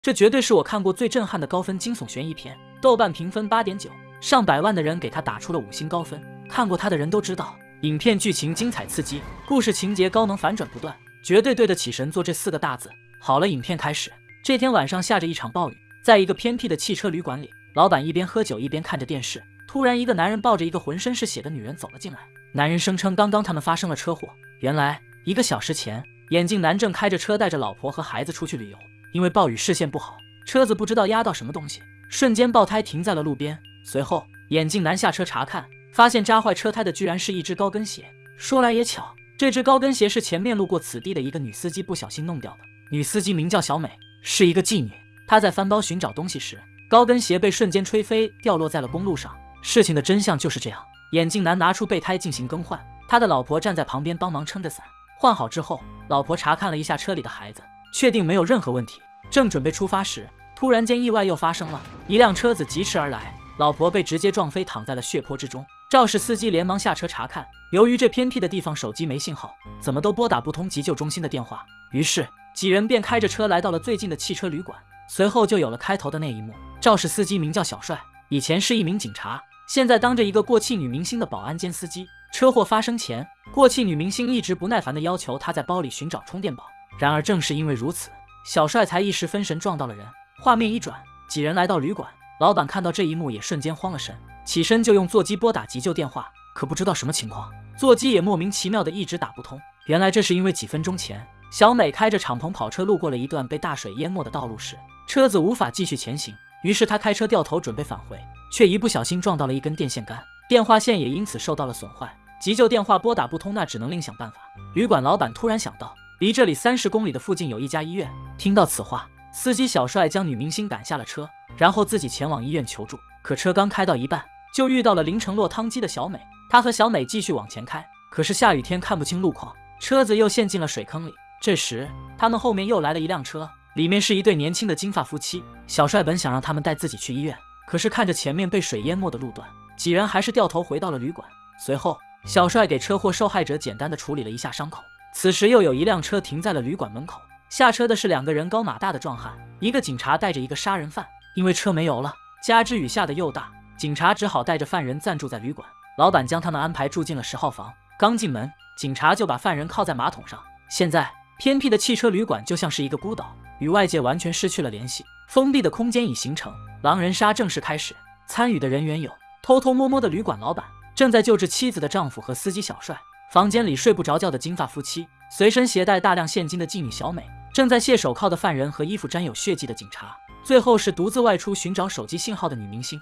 这绝对是我看过最震撼的高分惊悚悬疑片，豆瓣评分8.9，上百万的人给他打出了5星高分。看过他的人都知道，影片剧情精彩刺激，故事情节高能，反转不断，绝对对得起神作这4个大字。好了，影片开始。这天晚上下着一场暴雨，在一个偏僻的汽车旅馆里，老板一边喝酒一边看着电视。突然，一个男人抱着一个浑身是血的女人走了进来。男人声称刚刚他们发生了车祸。原来1个小时前，眼镜男正开着车带着老婆和孩子出去旅游，因为暴雨视线不好，车子不知道压到什么东西，瞬间爆胎停在了路边。随后眼镜男下车查看，发现扎坏车胎的居然是一只高跟鞋。说来也巧，这只高跟鞋是前面路过此地的一个女司机不小心弄掉的。女司机名叫小美，是一个妓女。她在翻包寻找东西时，高跟鞋被瞬间吹飞，掉落在了公路上。事情的真相就是这样。眼镜男拿出备胎进行更换，他的老婆站在旁边帮忙撑着伞。换好之后，老婆查看了一下车里的孩子，确定没有任何问题，正准备出发时，突然间意外又发生了，一辆车子疾驰而来，老婆被直接撞飞，躺在了血泊之中。肇事司机连忙下车查看，由于这偏僻的地方手机没信号，怎么都拨打不通急救中心的电话，于是几人便开着车来到了最近的汽车旅馆。随后就有了开头的那一幕。肇事司机名叫小帅，以前是一名警察，现在当着一个过气女明星的保安兼司机。车祸发生前，过气女明星一直不耐烦地要求他在包里寻找充电宝，然而正是因为如此，小帅才一时分神撞到了人。画面一转，几人来到旅馆，老板看到这一幕也瞬间慌了神，起身就用座机拨打急救电话，可不知道什么情况，座机也莫名其妙的一直打不通。原来这是因为几分钟前，小美开着敞篷跑车路过了一段被大水淹没的道路时，车子无法继续前行，于是他开车掉头准备返回，却一不小心撞到了一根电线杆，电话线也因此受到了损坏，急救电话拨打不通，那只能另想办法。旅馆老板突然想到，离这里30公里的附近有一家医院。听到此话，司机小帅将女明星赶下了车，然后自己前往医院求助。可车刚开到一半，就遇到了淋成落汤鸡的小美。他和小美继续往前开，可是下雨天看不清路况，车子又陷进了水坑里。这时他们后面又来了一辆车，里面是一对年轻的金发夫妻。小帅本想让他们带自己去医院，可是看着前面被水淹没的路段，几人还是掉头回到了旅馆。随后小帅给车祸受害者简单的处理了一下伤口。此时又有一辆车停在了旅馆门口，下车的是2个人高马大的壮汉，一个警察带着一个杀人犯。因为车没油了，加之雨下的又大，警察只好带着犯人暂住在旅馆。老板将他们安排住进了10号房，刚进门，警察就把犯人铐在马桶上。现在偏僻的汽车旅馆就像是一个孤岛，与外界完全失去了联系，封闭的空间已形成。狼人杀正式开始，参与的人员有偷偷摸摸的旅馆老板，正在救治妻子的丈夫和司机小帅，房间里睡不着觉的金发夫妻，随身携带大量现金的妓女小美，正在卸手铐的犯人和衣服沾有血迹的警察，最后是独自外出寻找手机信号的女明星。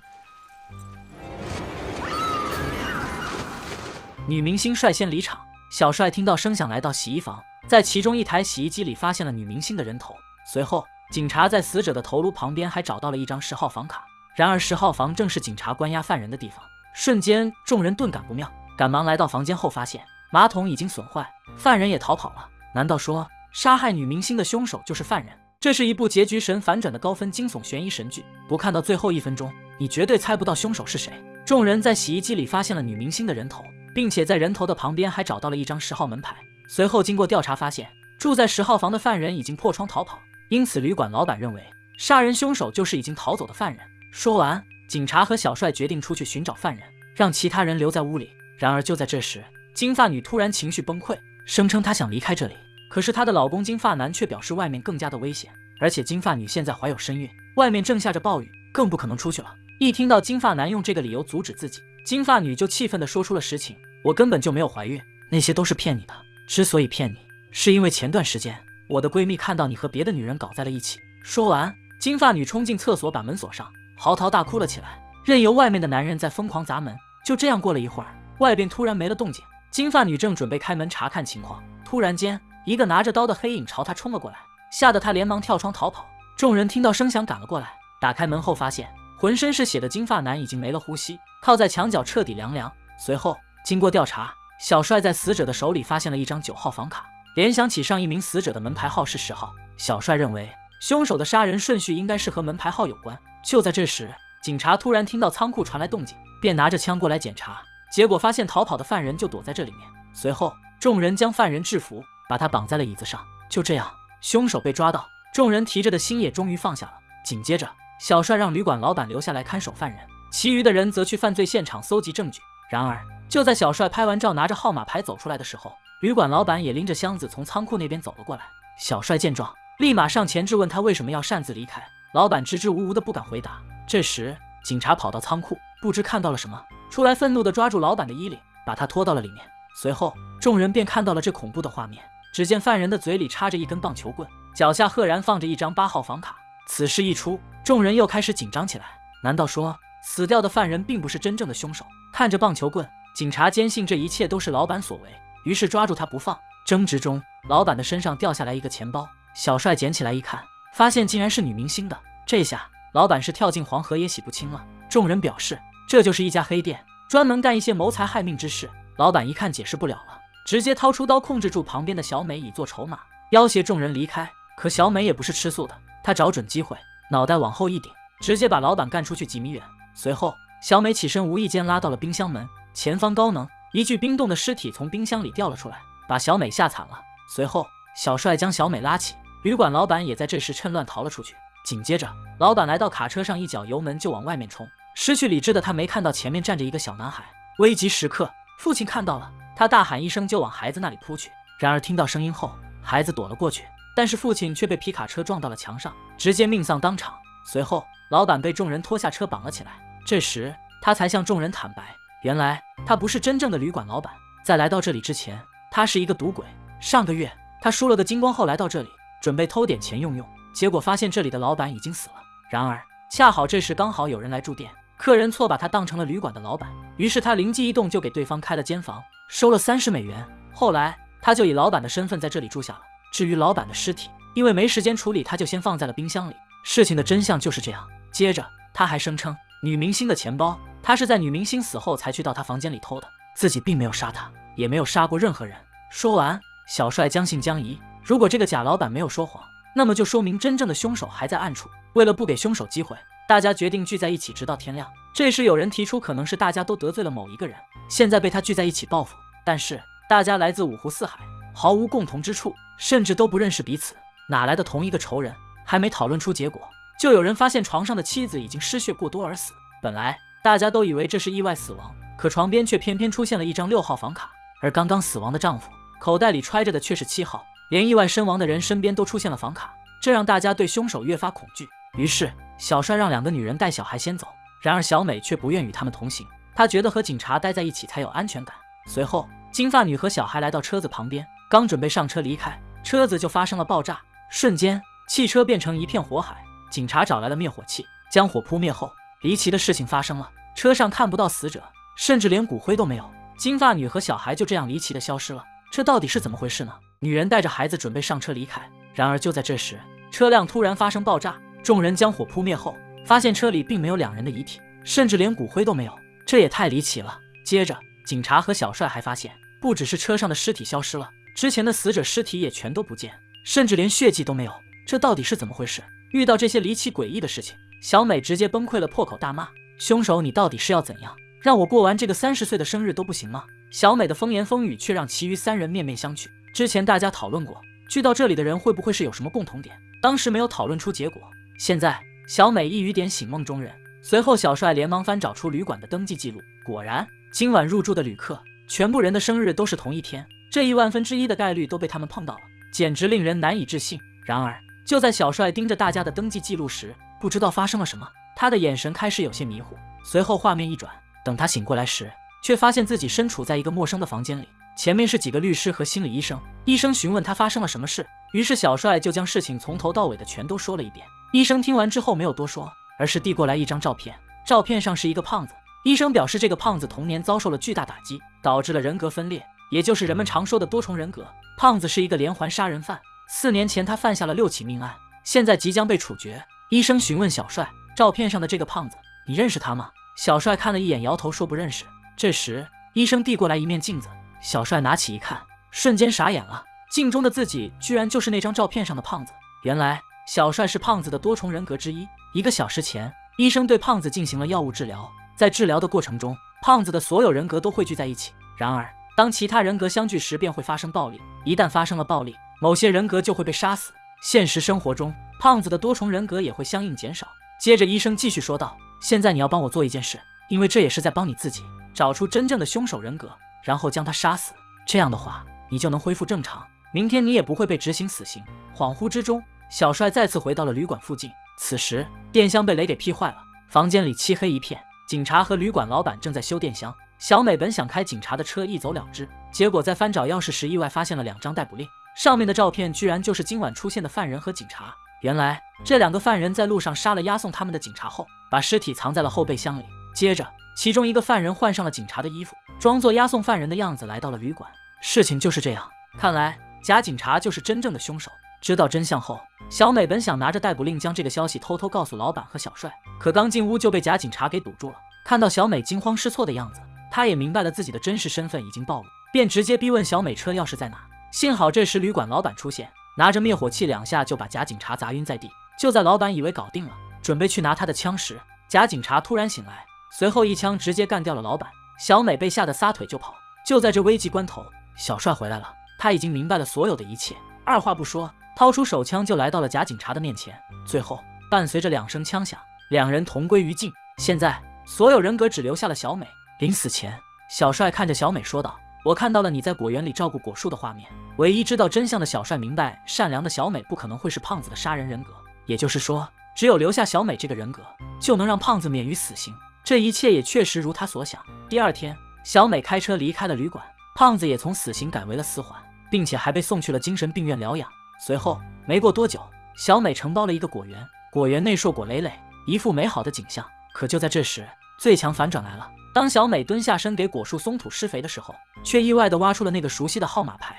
女明星率先离场，小帅听到声响来到洗衣房，在其中一台洗衣机里发现了女明星的人头。随后警察在死者的头颅旁边还找到了一张10号房卡，然而10号房正是警察关押犯人的地方。瞬间众人顿感不妙，赶忙来到房间后发现马桶已经损坏，犯人也逃跑了。难道说杀害女明星的凶手就是犯人？这是一部结局神反转的高分惊悚悬疑神剧，不看到最后1分钟，你绝对猜不到凶手是谁。众人在洗衣机里发现了女明星的人头，并且在人头的旁边还找到了一张10号门牌。随后经过调查发现，住在10号房的犯人已经破窗逃跑，因此旅馆老板认为杀人凶手就是已经逃走的犯人。说完，警察和小帅决定出去寻找犯人，让其他人留在屋里。然而就在这时，金发女突然情绪崩溃，声称她想离开这里，可是她的老公金发男却表示外面更加的危险，而且金发女现在怀有身孕，外面正下着暴雨，更不可能出去了。一听到金发男用这个理由阻止自己，金发女就气愤地说出了实情：我根本就没有怀孕，那些都是骗你的，之所以骗你，是因为前段时间我的闺蜜看到你和别的女人搞在了一起。说完，金发女冲进厕所把门锁上，嚎啕大哭了起来，任由外面的男人在疯狂砸门。就这样过了一会儿，外边突然没了动静，金发女正准备开门查看情况，突然间一个拿着刀的黑影朝她冲了过来，吓得她连忙跳窗逃跑。众人听到声响赶了过来，打开门后发现浑身是血的金发男已经没了呼吸，靠在墙角彻底凉凉。随后经过调查，小帅在死者的手里发现了一张9号房卡，联想起上一名死者的门牌号是10号，小帅认为凶手的杀人顺序应该是和门牌号有关。就在这时，警察突然听到仓库传来动静，便拿着枪过来检查，结果发现逃跑的犯人就躲在这里面。随后众人将犯人制服，把他绑在了椅子上。就这样，凶手被抓到，众人提着的心也终于放下了。紧接着，小帅让旅馆老板留下来看守犯人，其余的人则去犯罪现场搜集证据。然而，就在小帅拍完照拿着号码牌走出来的时候，旅馆老板也拎着箱子从仓库那边走了过来。小帅见状，立马上前质问他为什么要擅自离开。老板支支吾吾的不敢回答。这时，警察跑到仓库，不知看到了什么，出来愤怒地抓住老板的衣领，把他拖到了里面。随后，众人便看到了这恐怖的画面。只见犯人的嘴里插着一根棒球棍，脚下赫然放着一张8号房卡。此事一出，众人又开始紧张起来。难道说死掉的犯人并不是真正的凶手？看着棒球棍，警察坚信这一切都是老板所为，于是抓住他不放。争执中，老板的身上掉下来一个钱包，小帅捡起来一看，发现竟然是女明星的。这下老板是跳进黄河也洗不清了。众人表示，这就是一家黑店，专门干一些谋财害命之事。老板一看解释不了了，直接掏出刀控制住旁边的小美以作筹码，要挟众人离开。可小美也不是吃素的，她找准机会，脑袋往后一顶，直接把老板干出去几米远。随后，小美起身无意间拉到了冰箱门，前方高能，一具冰冻的尸体从冰箱里掉了出来，把小美吓惨了。随后，小帅将小美拉起，旅馆老板也在这时趁乱逃了出去。紧接着，老板来到卡车上，一脚油门就往外面冲。失去理智的他没看到前面站着一个小男孩。危急时刻，父亲看到了，他大喊一声就往孩子那里扑去。然而听到声音后，孩子躲了过去，但是父亲却被皮卡车撞到了墙上，直接命丧当场。随后，老板被众人拖下车绑了起来。这时，他才向众人坦白，原来他不是真正的旅馆老板，在来到这里之前，他是一个赌鬼。上个月，他输了个精光后来到这里，准备偷点钱用用，结果发现这里的老板已经死了。然而，恰好这时刚好有人来住店，客人错把他当成了旅馆的老板，于是他灵机一动就给对方开了间房，收了30美元。后来，他就以老板的身份在这里住下了。至于老板的尸体，因为没时间处理，他就先放在了冰箱里。事情的真相就是这样。接着，他还声称女明星的钱包，他是在女明星死后才去到她房间里偷的，自己并没有杀她，也没有杀过任何人。说完，小帅将信将疑，如果这个假老板没有说谎，那么就说明真正的凶手还在暗处。为了不给凶手机会，大家决定聚在一起直到天亮。这时有人提出，可能是大家都得罪了某一个人，现在被他聚在一起报复。但是大家来自五湖四海，毫无共同之处，甚至都不认识彼此，哪来的同一个仇人？还没讨论出结果，就有人发现床上的妻子已经失血过多而死。本来大家都以为这是意外死亡，可床边却偏偏出现了一张6号房卡，而刚刚死亡的丈夫口袋里揣着的却是7号。连意外身亡的人身边都出现了房卡，这让大家对凶手越发恐惧。于是小帅让2个女人带小孩先走，然而小美却不愿与他们同行，她觉得和警察待在一起才有安全感。随后，金发女和小孩来到车子旁边，刚准备上车离开，车子就发生了爆炸，瞬间汽车变成一片火海。警察找来了灭火器，将火扑灭后，离奇的事情发生了，车上看不到死者，甚至连骨灰都没有。金发女和小孩就这样离奇的消失了，这到底是怎么回事呢？女人带着孩子准备上车离开，然而就在这时，车辆突然发生爆炸，众人将火扑灭后，发现车里并没有2人的遗体，甚至连骨灰都没有，这也太离奇了。接着，警察和小帅还发现，不只是车上的尸体消失了，之前的死者尸体也全都不见，甚至连血迹都没有，这到底是怎么回事？遇到这些离奇诡异的事情，小美直接崩溃了，破口大骂：凶手，你到底是要怎样？让我过完这个30岁的生日都不行吗？小美的风言风语却让其余3人面面相觑。之前大家讨论过，聚到这里的人会不会是有什么共同点，当时没有讨论出结果。现在小美一语点醒梦中人。随后小帅连忙翻找出旅馆的登记记录，果然今晚入住的旅客全部人的生日都是同一天，这1/1000的概率都被他们碰到了，简直令人难以置信。然而就在小帅盯着大家的登记记录时，不知道发生了什么，他的眼神开始有些迷糊。随后画面一转，等他醒过来时，却发现自己身处在一个陌生的房间里，前面是几个律师和心理医生。医生询问他发生了什么事，于是小帅就将事情从头到尾的全都说了一遍。医生听完之后没有多说，而是递过来一张照片，照片上是一个胖子。医生表示这个胖子童年遭受了巨大打击，导致了人格分裂，也就是人们常说的多重人格。胖子是一个连环杀人犯，4年前他犯下了6起命案，现在即将被处决。医生询问小帅，照片上的这个胖子，你认识他吗？小帅看了一眼，摇头说不认识。这时医生递过来一面镜子，小帅拿起一看，瞬间傻眼了，镜中的自己居然就是那张照片上的胖子。原来小帅是胖子的多重人格之一。1个小时前，医生对胖子进行了药物治疗，在治疗的过程中，胖子的所有人格都汇聚在一起。然而当其他人格相聚时，便会发生暴力，一旦发生了暴力，某些人格就会被杀死。现实生活中，胖子的多重人格也会相应减少。接着医生继续说道：现在你要帮我做一件事，因为这也是在帮你自己找出真正的凶手人格，然后将他杀死。这样的话，你就能恢复正常，明天你也不会被执行死刑。恍惚之中，小帅再次回到了旅馆附近。此时电箱被雷给劈坏了，房间里漆黑一片，警察和旅馆老板正在修电箱。小美本想开警察的车一走了之，结果在翻找钥匙时意外发现了2张逮捕令，上面的照片居然就是今晚出现的犯人和警察。原来这2个犯人在路上杀了押送他们的警察后，把尸体藏在了后备箱里。接着其中一个犯人换上了警察的衣服，装作押送犯人的样子来到了旅馆。事情就是这样，看来假警察就是真正的凶手。知道真相后，小美本想拿着逮捕令将这个消息偷偷告诉老板和小帅，可刚进屋就被假警察给堵住了。看到小美惊慌失措的样子，他也明白了自己的真实身份已经暴露，便直接逼问小美车钥匙在哪。幸好这时旅馆老板出现，拿着灭火器2下就把假警察砸晕在地。就在老板以为搞定了，准备去拿他的枪时，假警察突然醒来，随后一枪直接干掉了老板。小美被吓得撒腿就跑。就在这危急关头，小帅回来了，他已经明白了所有的一切，二话不说掏出手枪就来到了假警察的面前。最后伴随着2声枪响，2人同归于尽。现在所有人格只留下了小美。临死前，小帅看着小美说道：我看到了你在果园里照顾果树的画面。唯一知道真相的小帅明白，善良的小美不可能会是胖子的杀人人格，也就是说，只有留下小美这个人格，就能让胖子免于死刑。这一切也确实如他所想。第二天，小美开车离开了旅馆，胖子也从死刑改为了死缓，并且还被送去了精神病院疗养。随后没过多久，小美承包了一个果园，果园内硕果累累，一副美好的景象。可就在这时，最强反转来了。当小美蹲下身给果树松土施肥的时候，却意外地挖出了那个熟悉的号码牌。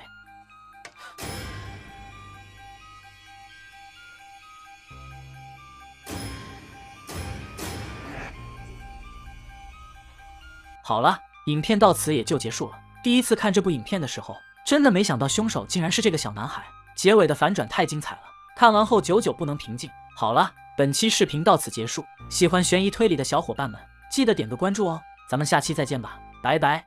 好了，影片到此也就结束了。第一次看这部影片的时候，真的没想到凶手竟然是这个小男孩，结尾的反转太精彩了，看完后久久不能平静。好了，本期视频到此结束，喜欢悬疑推理的小伙伴们，记得点个关注哦，咱们下期再见吧，拜拜。